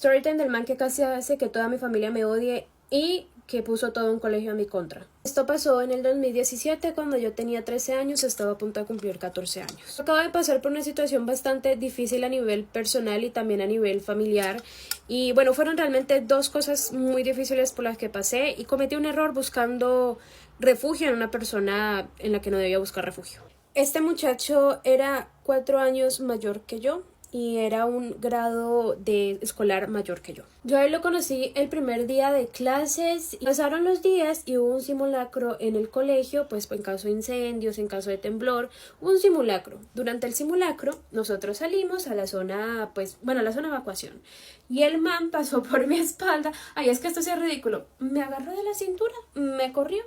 Storytime del man que casi hace que toda mi familia me odie y que puso todo un colegio a mi contra. Esto pasó en el 2017 cuando yo tenía 13 años, estaba a punto de cumplir 14 años. Acabo de pasar por una situación bastante difícil a nivel personal y también a nivel familiar. Y bueno, fueron realmente dos cosas muy difíciles por las que pasé y cometí un error buscando refugio en una persona en la que no debía buscar refugio. Este muchacho era 4 años mayor que yo y era un grado de escolar mayor que yo. Yo a él lo conocí el primer día de clases y pasaron los días y hubo un simulacro en el colegio, pues en caso de incendios, en caso de temblor, un simulacro. Durante el simulacro nosotros salimos a la zona, a la zona de evacuación y el man pasó por mi espalda. Ay, es que esto sí es ridículo. Me agarró de la cintura, me corrió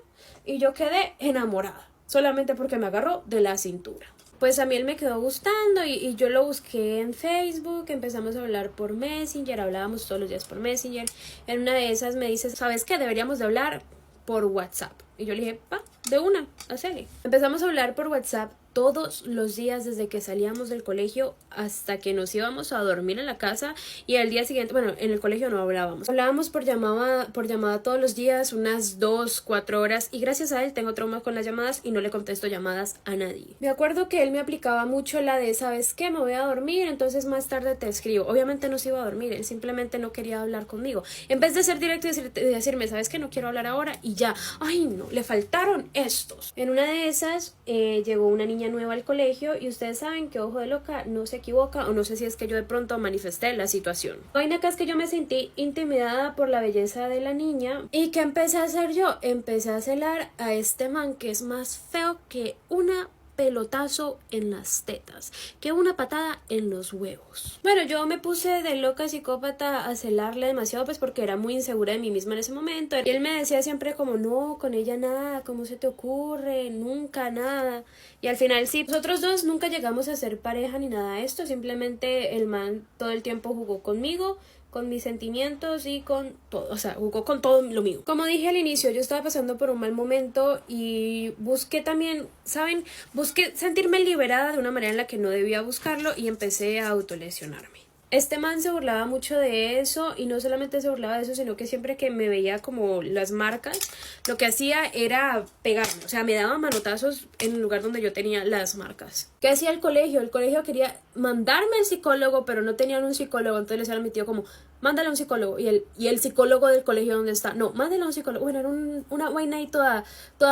y yo quedé enamorada, solamente porque me agarró de la cintura. Pues a mí él me quedó gustando y yo lo busqué en Facebook, empezamos a hablar por Messenger, hablábamos todos los días por Messenger. En una de esas me dice, ¿sabes qué? Deberíamos de hablar por WhatsApp. Y yo le dije, de una, hacele. Empezamos a hablar por WhatsApp todos los días desde que salíamos del colegio hasta que nos íbamos a dormir en la casa y al día siguiente, en el colegio no hablábamos. Hablábamos por llamada todos los días, unas 2-4 horas y gracias a él tengo trauma con las llamadas y no le contesto llamadas a nadie. Me acuerdo que él me aplicaba mucho la de, ¿sabes qué? Me voy a dormir, entonces más tarde te escribo. Obviamente no se iba a dormir, él simplemente no quería hablar conmigo. En vez de ser directo y decirme, ¿sabes qué? No quiero hablar ahora y ya. Ay, no, le faltaron estos. En una de esas llegó una niña nueva al colegio y ustedes saben que ojo de loca no se equivoca, o no sé si es que yo de pronto manifesté la situación. La vaina acá es que yo me sentí intimidada por la belleza de la niña y ¿qué empecé a hacer yo? Empecé a celar a este man que es más feo que una pelotazo en las tetas, que una patada en los huevos. Bueno, yo me puse de loca psicópata a celarle demasiado, pues porque era muy insegura de mí misma en ese momento. Y él me decía siempre como, no, con ella nada, ¿cómo se te ocurre? Nunca nada. Y al final sí, nosotros dos nunca llegamos a ser pareja ni nada de esto, simplemente el man todo el tiempo jugó conmigo, con mis sentimientos y con todo, o sea, jugó con todo lo mío. Como dije al inicio, yo estaba pasando por un mal momento y busqué también, ¿saben? Busqué sentirme liberada de una manera en la que no debía buscarlo y empecé a autolesionarme. Este man se burlaba mucho de eso y no solamente se burlaba de eso, sino que siempre que me veía como las marcas, lo que hacía era pegarme, o sea, me daba manotazos en el lugar donde yo tenía las marcas. ¿Qué hacía el colegio? El colegio quería mandarme al psicólogo, pero no tenían un psicólogo, entonces le decía a mi tío como, mándale a un psicólogo, y el psicólogo del colegio ¿dónde está? No, mándale a un psicólogo. Bueno, era una vaina ahí toda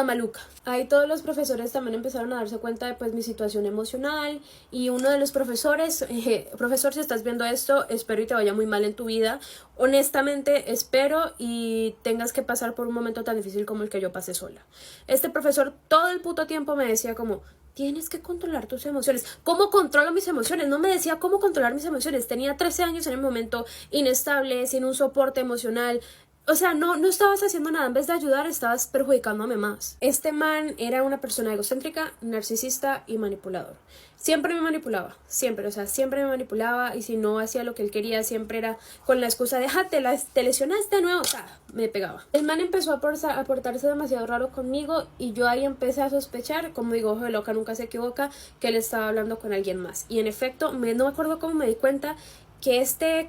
maluca. Ahí todos los profesores también empezaron a darse cuenta de pues mi situación emocional y uno de los profesores, profesor, si estás viendo esto, espero y te vaya muy mal en tu vida, honestamente espero y tengas que pasar por un momento tan difícil como el que yo pasé sola. Este profesor todo el puto tiempo me decía como, tienes que controlar tus emociones. ¿Cómo controlo mis emociones? No me decía cómo controlar mis emociones. Tenía 13 años en el momento, inestable, sin un soporte emocional. O sea, no estabas haciendo nada. En vez de ayudar, estabas perjudicándome más. Este man era una persona egocéntrica, narcisista y manipulador. Siempre me manipulaba, siempre, o sea, siempre me manipulaba y si no hacía lo que él quería, siempre era con la excusa de, te lesionaste de nuevo, o sea, me pegaba. El man empezó a portarse demasiado raro conmigo y yo ahí empecé a sospechar, como digo, ojo de loca nunca se equivoca, que él estaba hablando con alguien más. Y en efecto, no me acuerdo cómo me di cuenta que este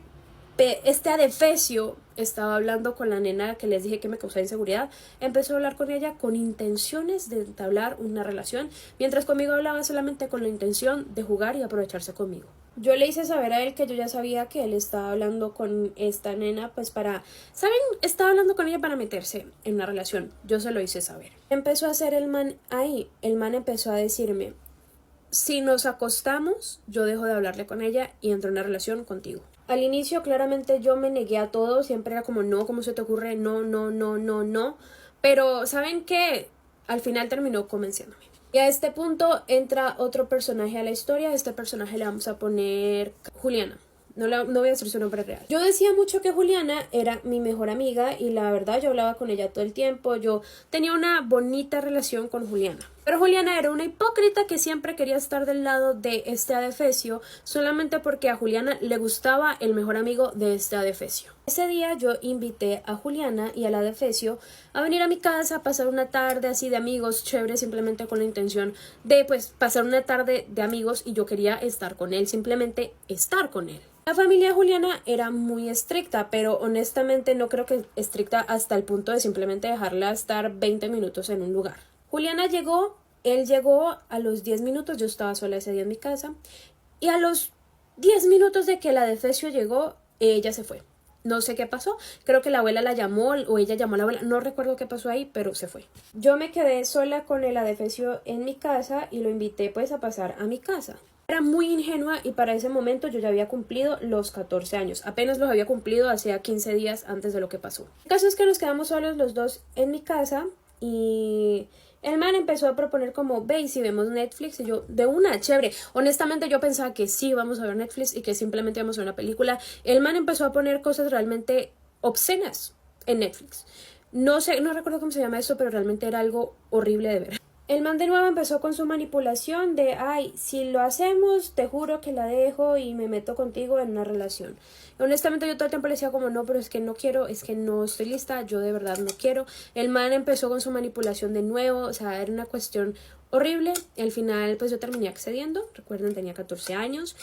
adefesio estaba hablando con la nena que les dije que me causaba inseguridad. Empezó a hablar con ella con intenciones de entablar una relación, mientras conmigo hablaba solamente con la intención de jugar y aprovecharse conmigo. Yo le hice saber a él que yo ya sabía que él estaba hablando con esta nena pues estaba hablando con ella para meterse en una relación. Yo se lo hice saber. Empezó a hacer el man ahí. El man empezó a decirme, si nos acostamos, yo dejo de hablarle con ella y entro en una relación contigo. Al inicio claramente yo me negué a todo, siempre era como no, ¿cómo se te ocurre? No. Pero ¿saben qué? Al final terminó convenciéndome. Y a este punto entra otro personaje a la historia. A este personaje le vamos a poner Juliana. No voy a decir su nombre real. Yo decía mucho que Juliana era mi mejor amiga y la verdad yo hablaba con ella todo el tiempo. Yo tenía una bonita relación con Juliana. Pero Juliana era una hipócrita que siempre quería estar del lado de este adefesio solamente porque a Juliana le gustaba el mejor amigo de este adefesio. Ese día yo invité a Juliana y al adefesio a venir a mi casa a pasar una tarde así de amigos, chévere, simplemente con la intención de pues pasar una tarde de amigos y yo quería estar con él, simplemente estar con él. La familia de Juliana era muy estricta, pero honestamente no creo que estricta hasta el punto de simplemente dejarla estar 20 minutos en un lugar. Juliana llegó, él llegó a los 10 minutos, yo estaba sola ese día en mi casa, y a los 10 minutos de que la defecio llegó, ella se fue. No sé qué pasó, creo que la abuela la llamó o ella llamó a la abuela, no recuerdo qué pasó ahí, pero se fue. Yo me quedé sola con el adefesio en mi casa y lo invité pues a pasar a mi casa. Era muy ingenua y para ese momento yo ya había cumplido los 14 años. Apenas los había cumplido hacía 15 días antes de lo que pasó. El caso es que nos quedamos solos los dos en mi casa y el man empezó a proponer como, ve y si vemos Netflix, y yo, de una, chévere. Honestamente yo pensaba que sí íbamos a ver Netflix y que simplemente íbamos a ver una película. El man empezó a poner cosas realmente obscenas en Netflix. No sé, no recuerdo cómo se llama eso, pero realmente era algo horrible de ver. El man de nuevo empezó con su manipulación de, ay, si lo hacemos, te juro que la dejo y me meto contigo en una relación. Honestamente yo todo el tiempo le decía como, no, pero es que no quiero, es que no estoy lista, yo de verdad no quiero. El man empezó con su manipulación de nuevo, o sea, era una cuestión horrible. Al final pues yo terminé accediendo, recuerden tenía 14 años.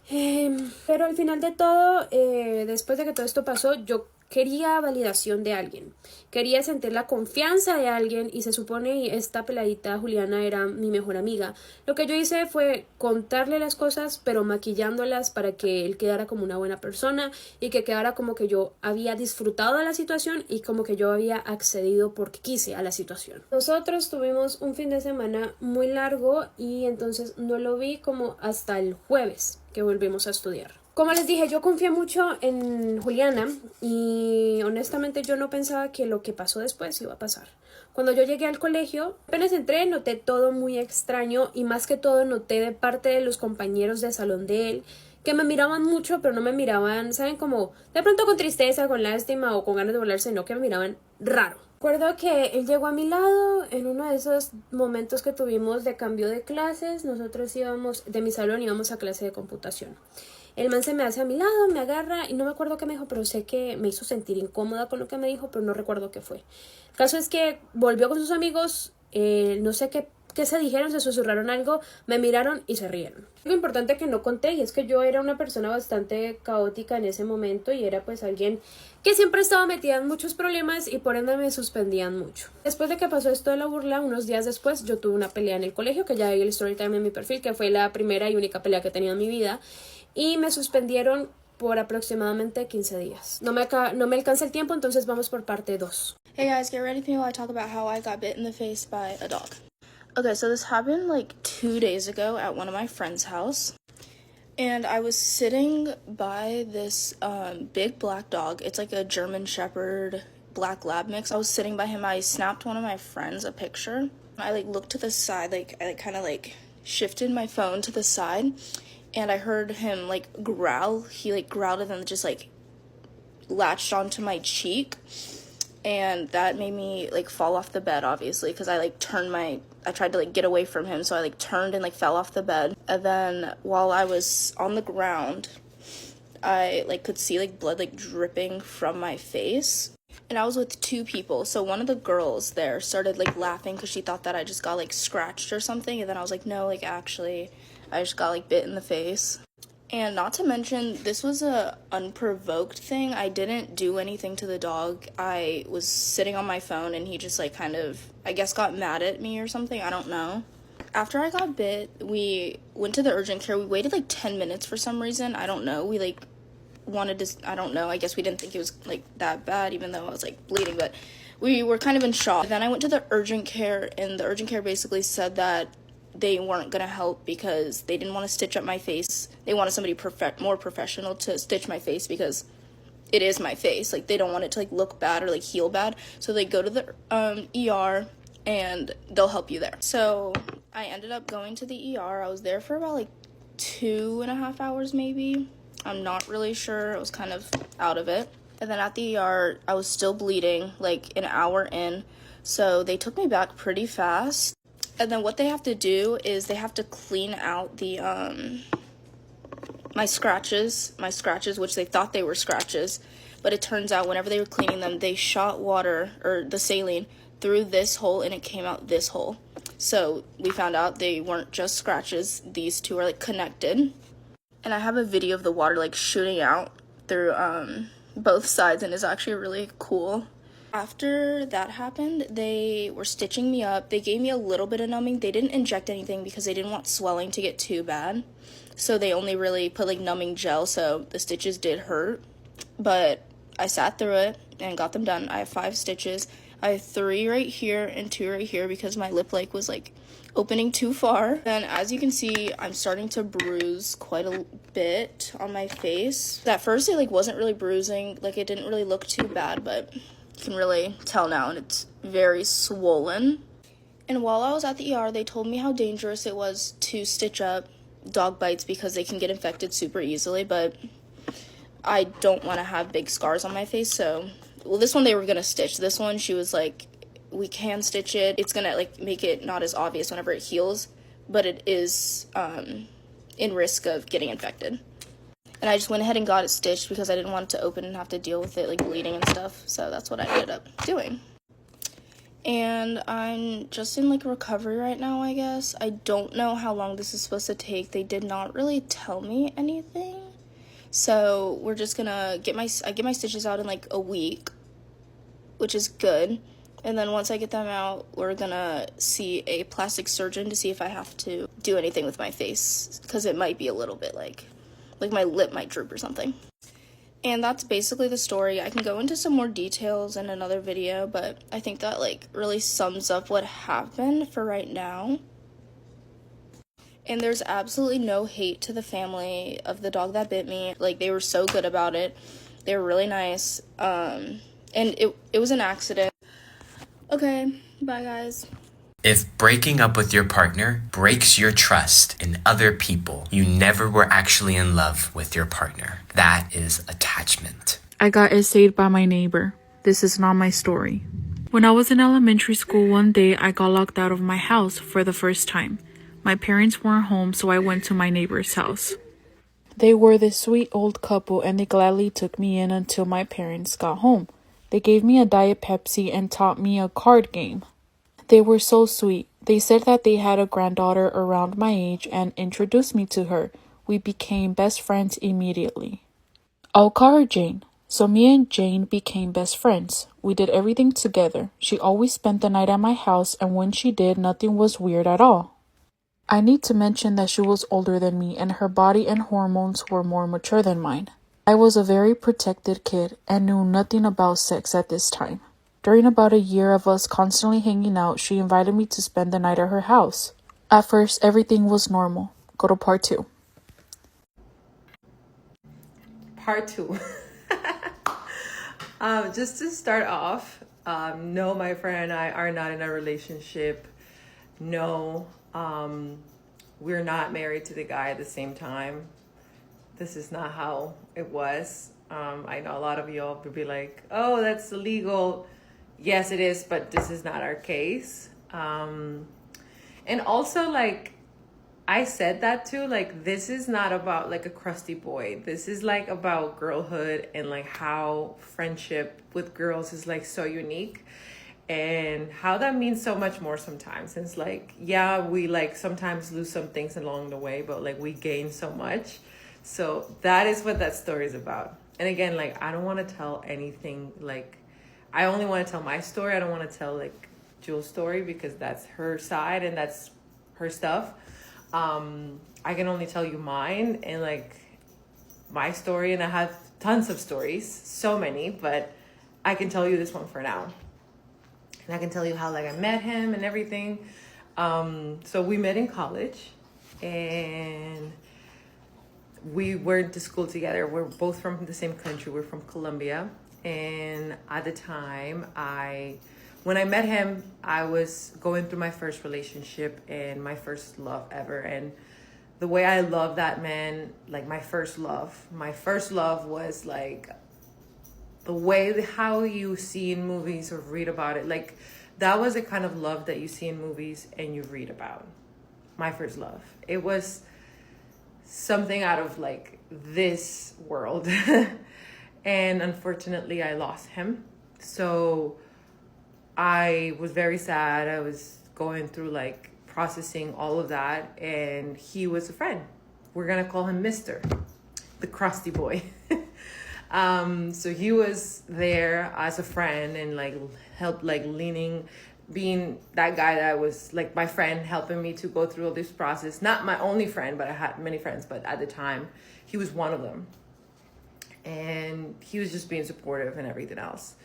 Pero al final de todo, después de que todo esto pasó, yo quería validación de alguien, quería sentir la confianza de alguien y se supone y esta peladita Juliana era mi mejor amiga. Lo que yo hice fue contarle las cosas pero maquillándolas para que él quedara como una buena persona y que quedara como que yo había disfrutado de la situación y como que yo había accedido porque quise a la situación. Nosotros tuvimos un fin de semana muy largo y entonces no lo vi como hasta el jueves que volvimos a estudiar. Como les dije, yo confié mucho en Juliana y honestamente yo no pensaba que lo que pasó después iba a pasar. Cuando yo llegué al colegio, apenas entré, noté todo muy extraño y más que todo noté de parte de los compañeros de salón de él que me miraban mucho, pero no me miraban, ¿saben? Como de pronto con tristeza, con lástima o con ganas de burlarse, sino que me miraban raro. Recuerdo que él llegó a mi lado en uno de esos momentos que tuvimos de cambio de clases. Nosotros íbamos, de mi salón íbamos a clase de computación. El man se me hace a mi lado, me agarra y no me acuerdo qué me dijo, pero sé que me hizo sentir incómoda con lo que me dijo, pero no recuerdo qué fue. El caso es que volvió con sus amigos, no sé qué se dijeron, se susurraron algo, me miraron y se rieron. Algo importante que no conté y es que yo era una persona bastante caótica en ese momento y era pues alguien que siempre estaba metida en muchos problemas y por ende me suspendían mucho. Después de que pasó esto de la burla, unos días después yo tuve una pelea en el colegio, que ya hay el Storytime en mi perfil, que fue la primera y única pelea que he tenido en mi vida. Y me suspendieron por aproximadamente 15 días. No me alcanza el tiempo, entonces vamos por parte 2. Hey guys, get ready for me while I talk about how I got bit in the face by a dog. Okay, so this happened like 2 days ago at one of my friend's house. And I was sitting by this big black dog. It's like a German Shepherd black lab mix. I was sitting by him. I snapped one of my friends a picture. I like looked to the side, I kind of shifted my phone to the side. And I heard him like growl. He like growled and then just like latched onto my cheek. And that made me like fall off the bed, obviously, because I tried to like get away from him. So I like turned and like fell off the bed. And then while I was on the ground, I like could see like blood like dripping from my face. And I was with 2 people. So one of the girls there started like laughing because she thought that I just got like scratched or something. And then I was like, no, like actually I just got like bit in the face. And not to mention, this was a unprovoked thing. I didn't do anything to the dog. I was sitting on my phone and he just like kind of, I guess, got mad at me or something. I don't know. After I got bit, we went to the urgent care. We waited like 10 minutes for some reason. I don't know. We like wanted to, I don't know. I guess we didn't think it was like that bad, even though I was like bleeding, but we were kind of in shock. Then I went to the urgent care and the urgent care basically said that they weren't gonna help because they didn't want to stitch up my face. They wanted somebody more professional to stitch my face because it is my face. Like they don't want it to like look bad or like heal bad. So they go to the ER and they'll help you there. So I ended up going to the ER. I was there for about like 2.5 hours maybe. I'm not really sure. I was kind of out of it. And then at the ER, I was still bleeding like an hour in. So they took me back pretty fast. And then what they have to do is they have to clean out the my scratches, which they thought they were scratches, but it turns out whenever they were cleaning them, they shot water or the saline through this hole and it came out this hole. So we found out they weren't just scratches. These two are like connected. And I have a video of the water like shooting out through both sides, and it's actually really cool. After that happened, they were stitching me up. They gave me a little bit of numbing. They didn't inject anything because they didn't want swelling to get too bad. So they only really put like numbing gel, so the stitches did hurt. But I sat through it and got them done. I have 5 stitches. I have 3 right here and 2 right here because my lip like was like opening too far. And as you can see, I'm starting to bruise quite a bit on my face. At first it like wasn't really bruising, like it didn't really look too bad, but you can really tell now, and it's very swollen. And while I was at the ER, they told me how dangerous it was to stitch up dog bites because they can get infected super easily, but I don't want to have big scars on my face. So, well, this one they were gonna stitch. This one, she was like, we can stitch it. It's gonna like make it not as obvious whenever it heals, but it is in risk of getting infected. And I just went ahead and got it stitched because I didn't want it to open and have to deal with it like bleeding and stuff. So that's what I ended up doing. And I'm just in like recovery right now, I guess. I don't know how long this is supposed to take. They did not really tell me anything. So we're just gonna get my stitches out in like a week, which is good. And then once I get them out, we're gonna see a plastic surgeon to see if I have to do anything with my face, because it might be a little bit like my lip might droop or something. And that's basically the story. I can go into some more details in another video, but I think that like really sums up what happened for right now. And there's absolutely no hate to the family of the dog that bit me. Like, they were so good about it. They were really nice. And it was an accident. Okay, bye guys. If breaking up with your partner breaks your trust in other people, you never were actually in love with your partner. That is attachment. I got essayed by my neighbor. This is not my story. When I was in elementary school, one day I got locked out of my house for the first time. My parents weren't home, so I went to my neighbor's house. They were this sweet old couple, and they gladly took me in until my parents got home. They gave me a Diet Pepsi and taught me a card game. They were so sweet. They said that they had a granddaughter around my age and introduced me to her. We became best friends immediately. I'll call her Jane. So me and Jane became best friends. We did everything together. She always spent the night at my house, and when she did, nothing was weird at all. I need to mention that she was older than me, and her body and hormones were more mature than mine. I was a very protected kid and knew nothing about sex at this time. During about a year of us constantly hanging out, she invited me to spend the night at her house. At first, everything was normal. Go to part 2. Part 2. Just to start off, no, my friend and I are not in a relationship. No, we're not married to the guy at the same time. This is not how it was. I know a lot of y'all would be like, oh, that's illegal. Yes, it is, but this is not our case. And also, like, I said that too, like, this is not about like a crusty boy. This is like about girlhood and like how friendship with girls is like so unique and how that means so much more sometimes. It's like, yeah, we like sometimes lose some things along the way, but like we gain so much. So that is what that story is about. And again, like, I don't want to tell anything, like, I only want to tell my story. I don't want to tell like Jules' story because that's her side and that's her stuff. I can only tell you mine and like my story, and I have tons of stories, so many, but I can tell you this one for now. And I can tell you how like I met him and everything. So we met in college and we went to school together. We're both from the same country. We're from Colombia. And at the time, when I met him, I was going through my first relationship and my first love ever. And the way I love that man, like my first love was like the way, how you see in movies or read about it. Like that was the kind of love that you see in movies and you read about. My first love. It was something out of like this world. And unfortunately, I lost him. So I was very sad. I was going through like processing all of that. And he was a friend. we're gonna call him Mr. the crusty boy. So he was there as a friend and like helped, like leaning, being that guy that was like my friend, helping me to go through all this process. Not my only friend, but I had many friends, but at the time he was one of them. And he was just being supportive and everything else.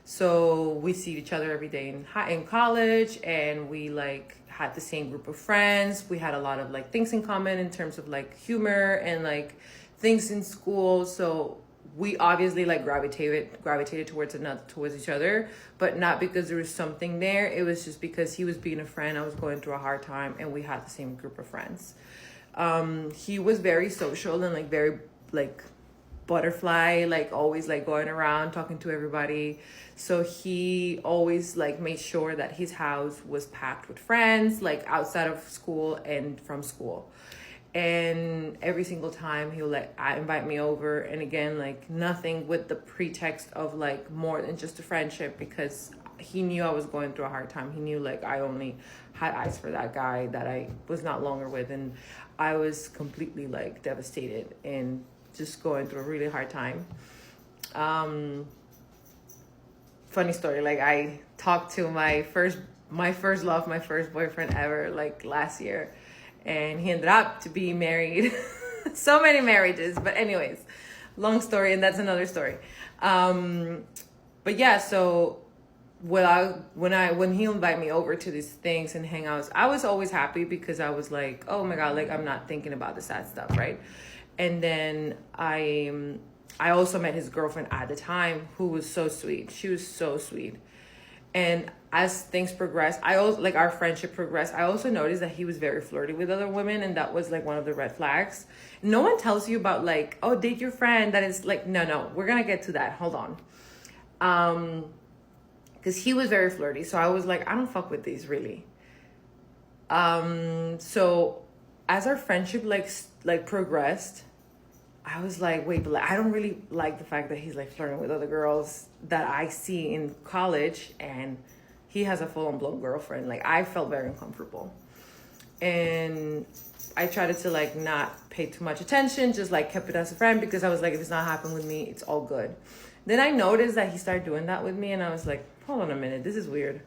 So we see each other every day in college, and we like had the same group of friends. We had a lot of like things in common in terms of like humor and like things in school. So we obviously like gravitated towards each other, but not because there was something there. It was just because he was being a friend. I was going through a hard time, and we had the same group of friends. He was very social and like very like butterfly, like always like going around talking to everybody. So he always like made sure that his house was packed with friends, like outside of school and from school. And every single time he'll like invite me over, and again, like nothing with the pretext of like more than just a friendship, because he knew I was going through a hard time. He knew like I only had eyes for that guy that I was not longer with, and I was completely like devastated and just going through a really hard time. Funny story, like I talked to my first love, my first boyfriend ever, like last year, and he ended up to be married. So many marriages, but anyways, long story, and that's another story. But yeah, so when he invited me over to these things and hangouts, I was always happy because I was like, oh my God, like I'm not thinking about the sad stuff, right? And then I also met his girlfriend at the time, who was so sweet. She was so sweet. And as things progressed, I also like our friendship progressed. I also noticed that he was very flirty with other women, and that was like one of the red flags. No one tells you about like, oh, date your friend. That is like, no, we're gonna get to that. Hold on. Because he was very flirty. So I was like, I don't fuck with these really. So as our friendship like progressed, I was like, wait, but like, I don't really like the fact that he's like flirting with other girls that I see in college, and he has a full-on blown girlfriend. Like I felt very uncomfortable, and I tried to like not pay too much attention, just like kept it as a friend, because I was like, if it's not happening with me, it's all good. Then I noticed that he started doing that with me, and I was like, hold on a minute, this is weird.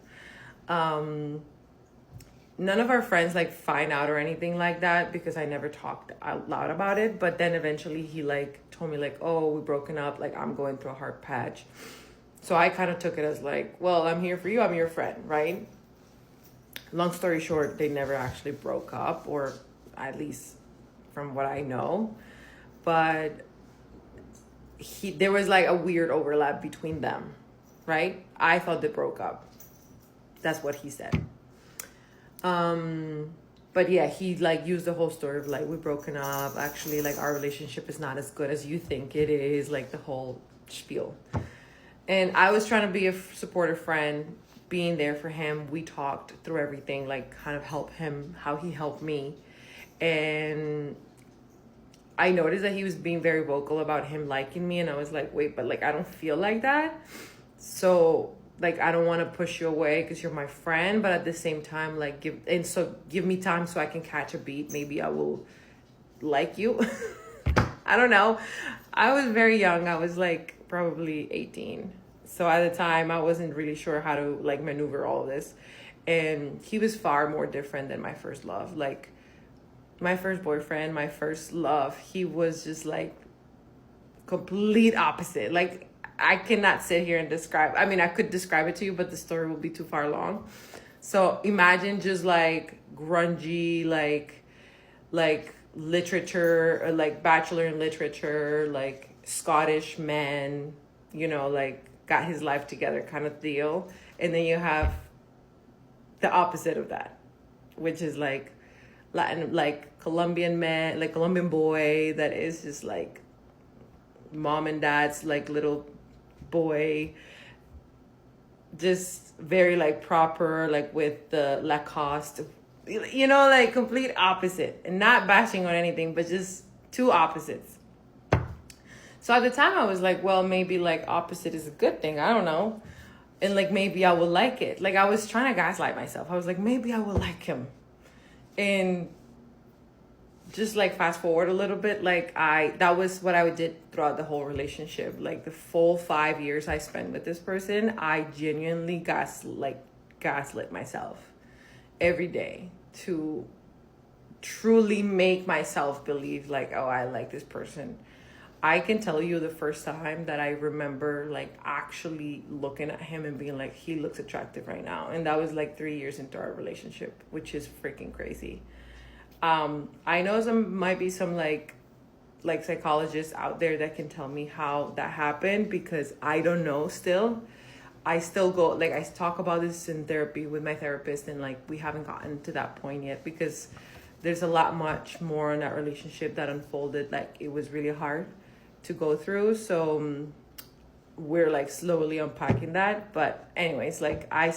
None of our friends like find out or anything like that, because I never talked out loud about it. But then eventually he like told me like, oh, we're broken up. Like I'm going through a hard patch. So I kind of took it as like, well, I'm here for you. I'm your friend, right? Long story short, they never actually broke up, or at least from what I know. But there was like a weird overlap between them, right? I thought they broke up. That's what he said. But yeah, he like used the whole story of like, we're broken up. Actually, like our relationship is not as good as you think it is, like the whole spiel. And I was trying to be a supportive friend, being there for him. We talked through everything, like kind of help him, how he helped me. And I noticed that he was being very vocal about him liking me. And I was like, wait, but like, I don't feel like that. So like, I don't want to push you away because you're my friend, but at the same time, like give me time so I can catch a beat. Maybe I will like you. I don't know. I was very young. I was like probably 18. So at the time I wasn't really sure how to like maneuver all of this. And he was far more different than my first love. Like my first boyfriend, my first love, he was just like complete opposite. Like I cannot sit here and describe. I mean, I could describe it to you, but the story will be too far long. So imagine just like grungy, like literature, or like bachelor in literature, like Scottish man, you know, like got his life together kind of deal. And then you have the opposite of that, which is like Latin, like Colombian man, like Colombian boy that is just like mom and dad's like little boy, just very like proper, like with the Lacoste, you know, like complete opposite. And not bashing on anything, but just two opposites. So at the time I was like, well, maybe like opposite is a good thing, I don't know. And like maybe I will like it. Like I was trying to gaslight myself. I was like, maybe I will like him. And just like fast forward a little bit, like that was what I did throughout the whole relationship. Like the full 5 years I spent with this person, I genuinely gaslit myself every day to truly make myself believe like, oh, I like this person. I can tell you the first time that I remember like actually looking at him and being like, he looks attractive right now. And that was like 3 years into our relationship, which is freaking crazy. I know might be some like psychologists out there that can tell me how that happened, because I don't know still. I still go, like, I talk about this in therapy with my therapist, and like we haven't gotten to that point yet, because there's a lot much more in that relationship that unfolded. Like, it was really hard to go through. So we're like slowly unpacking that. But anyways, like I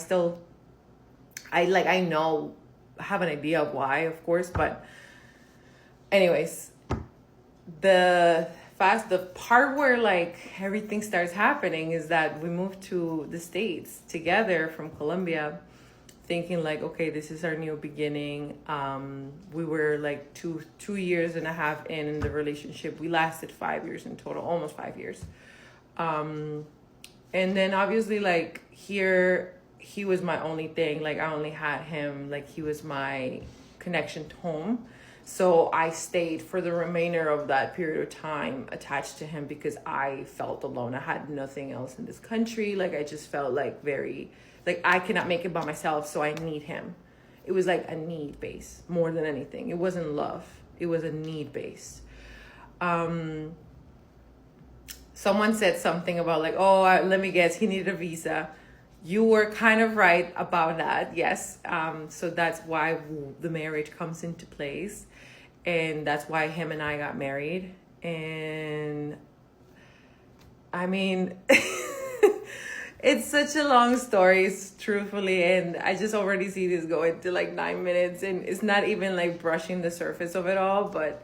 know, have an idea of why, of course. But anyways, the part where like everything starts happening is that we moved to the States together from Colombia, thinking like, okay, this is our new beginning. We were like two years and a half in the relationship. We lasted 5 years in total, almost 5 years. And then obviously like here, he was my only thing. Like I only had him, like he was my connection to home. So I stayed for the remainder of that period of time attached to him, because I felt alone. I had nothing else in this country. Like I just felt like I cannot make it by myself, so I need him. It was like a need base more than anything. It wasn't love. It was a need base. Someone said something about like, oh, let me guess, he needed a visa. You were kind of right about that, yes. So that's why the marriage comes into place. And that's why him and I got married. And I mean, it's such a long story, truthfully. And I just already see this going to like 9 minutes. And it's not even like brushing the surface of it all. But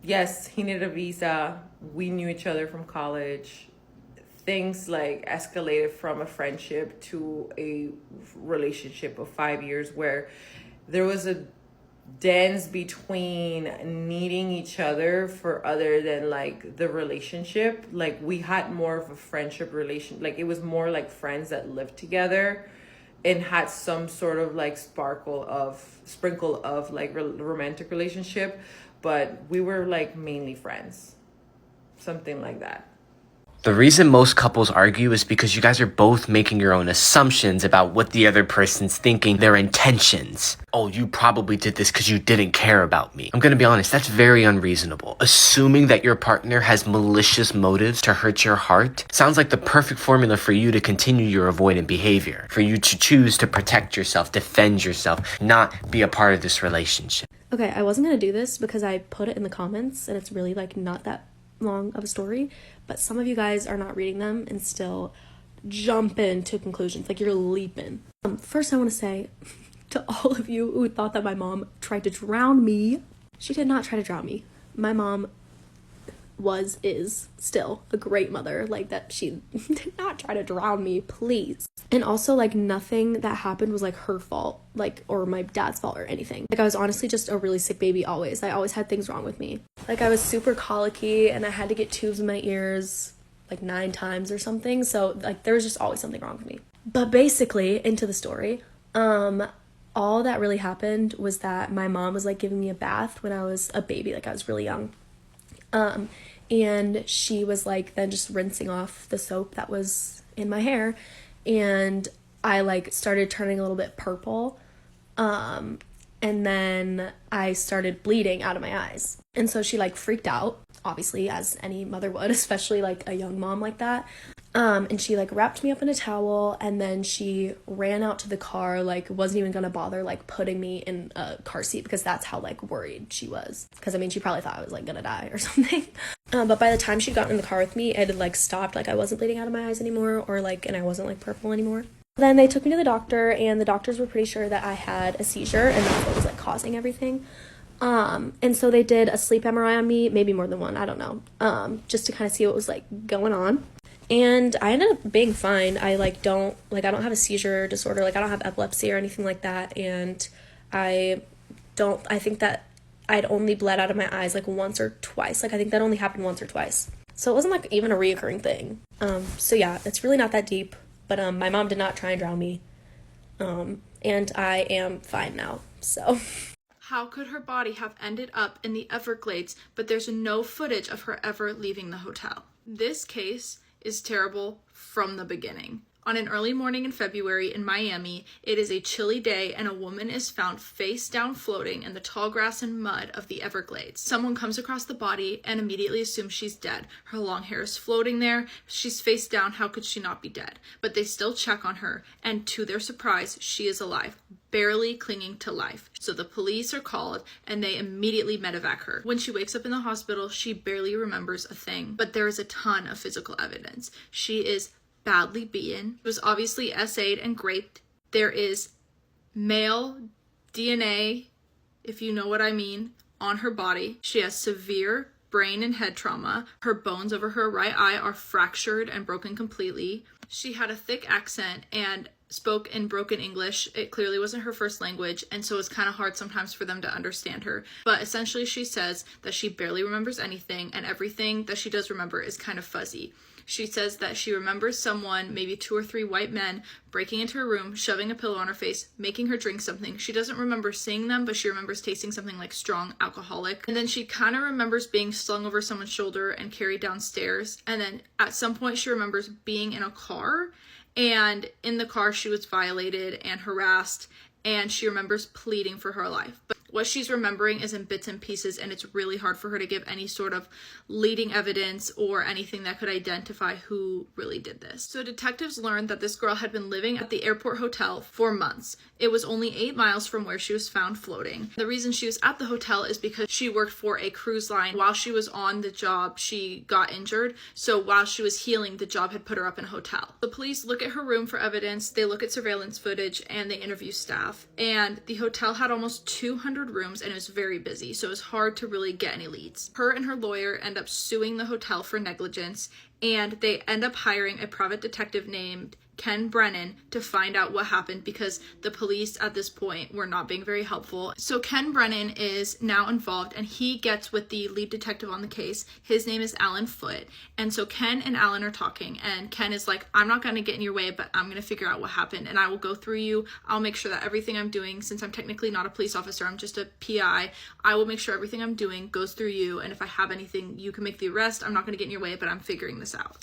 yes, he needed a visa. We knew each other from college. Things like escalated from a friendship to a relationship of 5 years, where there was a dance between needing each other for other than like the relationship. Like we had more of a friendship relation. Like it was more like friends that lived together and had some sort of like sprinkle of like romantic relationship. But we were like mainly friends, something like that. The reason most couples argue is because you guys are both making your own assumptions about what the other person's thinking, their intentions. Oh, you probably did this because you didn't care about me. I'm gonna be honest, that's very unreasonable. Assuming that your partner has malicious motives to hurt your heart sounds like the perfect formula for you to continue your avoidant behavior, for you to choose to protect yourself, defend yourself, not be a part of this relationship. Okay, I wasn't gonna do this because I put it in the comments and it's really like not that long of a story, but some of you guys are not reading them and still jumping to conclusions, like you're leaping. First I want to say to all of you who thought that my mom tried to drown me, she did not try to drown me. My mom is still a great mother. Like that, she did not try to drown me, please. And also like nothing that happened was like her fault, like, or my dad's fault or anything. Like I was honestly just a really sick baby always. I always had things wrong with me. Like I was super colicky and I had to get tubes in my ears like 9 times or something. So like there was just always something wrong with me. But basically, into the story, all that really happened was that my mom was like giving me a bath when I was a baby, like I was really young. And she was like then just rinsing off the soap that was in my hair, and I like started turning a little bit purple, and then I started bleeding out of my eyes. And so she like freaked out, obviously, as any mother would, especially like a young mom like that. And she like wrapped me up in a towel, and then she ran out to the car, like wasn't even gonna bother like putting me in a car seat, because that's how like worried she was, because I mean she probably thought I was like gonna die or something. But by the time she'd gotten in the car with me, it had like stopped, like I wasn't bleeding out of my eyes anymore, or like, and I wasn't like purple anymore. Then they took me to the doctor, and the doctors were pretty sure that I had a seizure, and that's what was like causing everything. And so they did a sleep MRI on me, maybe more than one, I don't know, just to kind of see what was like going on. And I ended up being fine. I don't have a seizure disorder, like I don't have epilepsy or anything like that, and I think that I'd only bled out of my eyes like once or twice. Like I think that only happened once or twice. So it wasn't like even a reoccurring thing. So yeah, it's really not that deep. But my mom did not try and drown me. And I am fine now. So How could her body have ended up in the Everglades, but there's no footage of her ever leaving the hotel? This case is terrible from the beginning. On an early morning in February in Miami, it is a chilly day and a woman is found face down floating in the tall grass and mud of the Everglades. Someone comes across the body and immediately assumes she's dead. Her long hair is floating there. She's face down. How could she not be dead? But they still check on her, and to their surprise, she is alive, barely clinging to life. So the police are called and they immediately medevac her. When she wakes up in the hospital, she barely remembers a thing, but there is a ton of physical evidence. She is badly beaten, was obviously essayed and raped. There is male DNA, if you know what I mean, on her body. She has severe brain and head trauma. Her bones over her right eye are fractured and broken completely. She had a thick accent and spoke in broken English. It clearly wasn't her first language, and so it's kind of hard sometimes for them to understand her. But essentially she says that she barely remembers anything, and everything that she does remember is kind of fuzzy. She says that she remembers someone, maybe 2 or 3 white men, breaking into her room, shoving a pillow on her face, making her drink something. She doesn't remember seeing them, but she remembers tasting something like strong alcoholic. And then she kind of remembers being slung over someone's shoulder and carried downstairs. And then at some point she remembers being in a car, and in the car she was violated and harassed, and she remembers pleading for her life. But what she's remembering is in bits and pieces, and it's really hard for her to give any sort of leading evidence or anything that could identify who really did this. So detectives learned that this girl had been living at the airport hotel for months. It was only 8 miles from where she was found floating. The reason she was at the hotel is because she worked for a cruise line. While she was on the job, she got injured. So while she was healing, the job had put her up in a hotel. The police look at her room for evidence, they look at surveillance footage, and they interview staff. And the hotel had almost 200 rooms and it was very busy, so it was hard to really get any leads. Her and her lawyer end up suing the hotel for negligence, and they end up hiring a private detective named Ken Brennan to find out what happened, because the police at this point were not being very helpful. So Ken Brennan is now involved, and he gets with the lead detective on the case. His name is Alan Foote. And so Ken and Alan are talking, and Ken is like, I'm not going to get in your way, but I'm going to figure out what happened, and I will go through you. I'll make sure that everything I'm doing, since I'm technically not a police officer, I'm just a PI, I will make sure everything I'm doing goes through you, and if I have anything, you can make the arrest. I'm not going to get in your way, but I'm figuring this out.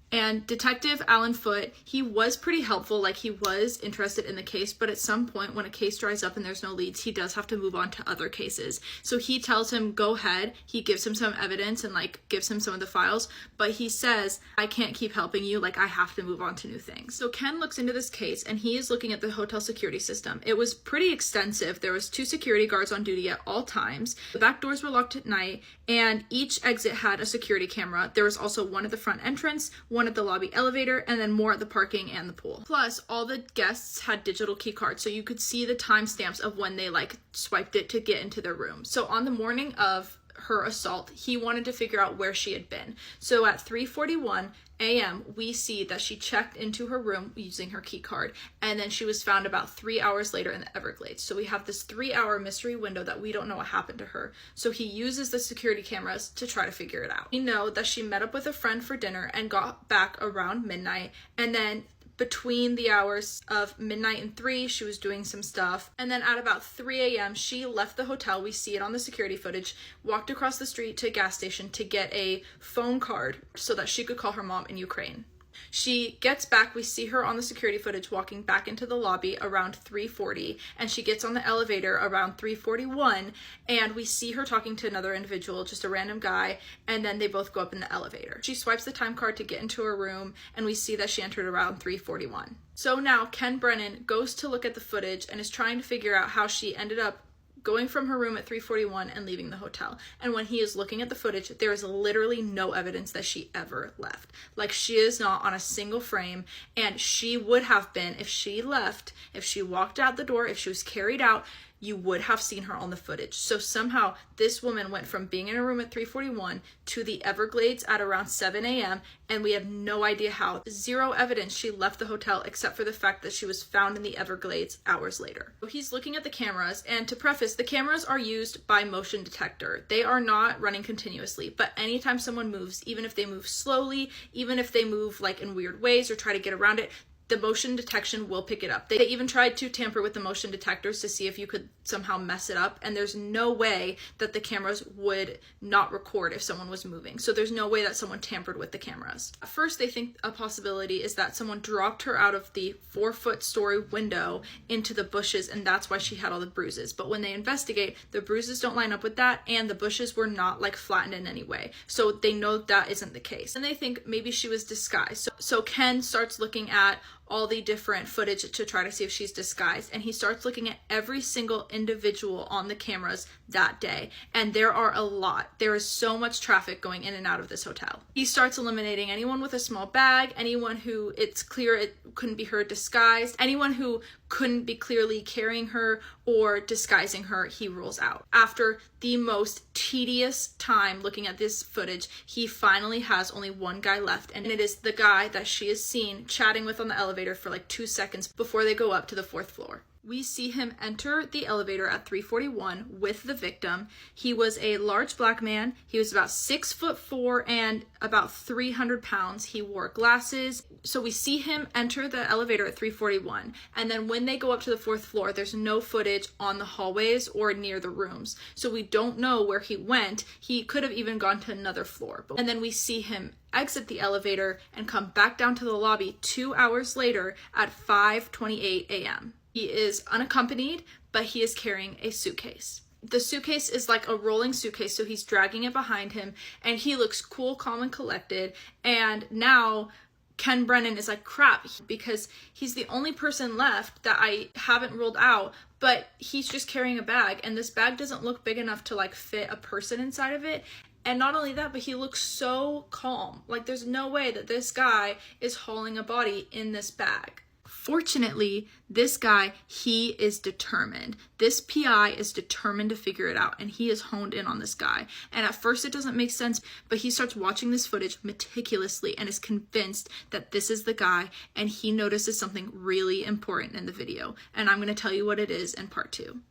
And Detective Alan Foote, he was pretty helpful, like he was interested in the case, but at some point when a case dries up and there's no leads, he does have to move on to other cases. So he tells him, go ahead, he gives him some evidence and like gives him some of the files, but he says, I can't keep helping you, like I have to move on to new things. So Ken looks into this case and he is looking at the hotel security system. It was pretty extensive. There was 2 security guards on duty at all times. The back doors were locked at night, and each exit had a security camera. There was also one at the front entrance, one at the lobby elevator, and then more at the parking and the pool. Plus, all the guests had digital key cards, so you could see the timestamps of when they like swiped it to get into their room. So on the morning of her assault, he wanted to figure out where she had been. So at 3:41 a.m., we see that she checked into her room using her key card, and then she was found about 3 hours later in the Everglades. So we have this 3-hour mystery window that we don't know what happened to her. So he uses the security cameras to try to figure it out. We know that she met up with a friend for dinner and got back around midnight, and then between the hours of midnight and 3, she was doing some stuff. And then at about 3 a.m., she left the hotel. We see it on the security footage, walked across the street to a gas station to get a phone card so that she could call her mom in Ukraine. She gets back, we see her on the security footage walking back into the lobby around 3:40, and she gets on the elevator around 3:41, and we see her talking to another individual, just a random guy, and then they both go up in the elevator. She swipes the time card to get into her room, and we see that she entered around 3:41. So now Ken Brennan goes to look at the footage and is trying to figure out how she ended up going from her room at 3:41 and leaving the hotel. And when he is looking at the footage, there is literally no evidence that she ever left. Like, she is not on a single frame, and she would have been if she left, if she walked out the door, if she was carried out. you would have seen her on the footage. So somehow this woman went from being in a room at 3:41 to the Everglades at around 7 a.m. and we have no idea how. Zero evidence she left the hotel except for the fact that she was found in the Everglades hours later. So he's looking at the cameras, and to preface, the cameras are used by motion detector. They are not running continuously, but anytime someone moves, even if they move slowly, even if they move like in weird ways or try to get around it, the motion detection will pick it up. They even tried to tamper with the motion detectors to see if you could somehow mess it up, and there's no way that the cameras would not record if someone was moving. So there's no way that someone tampered with the cameras. At first, they think a possibility is that someone dropped her out of the 4-foot story window into the bushes, and that's why she had all the bruises. But when they investigate, the bruises don't line up with that, and the bushes were not like flattened in any way. So they know that isn't the case. And they think maybe she was disguised. So Ken starts looking at all the different footage to try to see if she's disguised, and he starts looking at every single individual on the cameras that day, and there are a lot. There is so much traffic going in and out of this hotel. He starts eliminating anyone with a small bag, anyone who it's clear it couldn't be her disguised, anyone who couldn't be clearly carrying her or disguising her, he rules out. After the most tedious time looking at this footage, he finally has only one guy left, and it is the guy that she is seen chatting with on the elevator for like 2 seconds before they go up to the 4th floor. We see him enter the elevator at 3:41 with the victim. He was a large black man. He was about 6'4" and about 300 pounds. He wore glasses. So we see him enter the elevator at 3:41. And then when they go up to the 4th floor, there's no footage on the hallways or near the rooms. So we don't know where he went. He could have even gone to another floor. And then we see him exit the elevator and come back down to the lobby 2 hours later at 5:28 a.m. He is unaccompanied, but he is carrying a suitcase. The suitcase is like a rolling suitcase, so he's dragging it behind him, and he looks cool, calm, and collected. And now Ken Brennan is like, crap, because he's the only person left that I haven't ruled out, but he's just carrying a bag, and this bag doesn't look big enough to like fit a person inside of it. And not only that, but he looks so calm. Like there's no way that this guy is hauling a body in this bag. Fortunately, this guy, he is determined. This PI is determined to figure it out, and he is honed in on this guy. And at first it doesn't make sense, but he starts watching this footage meticulously and is convinced that this is the guy, and he notices something really important in the video. And I'm going to tell you what it is in part 2.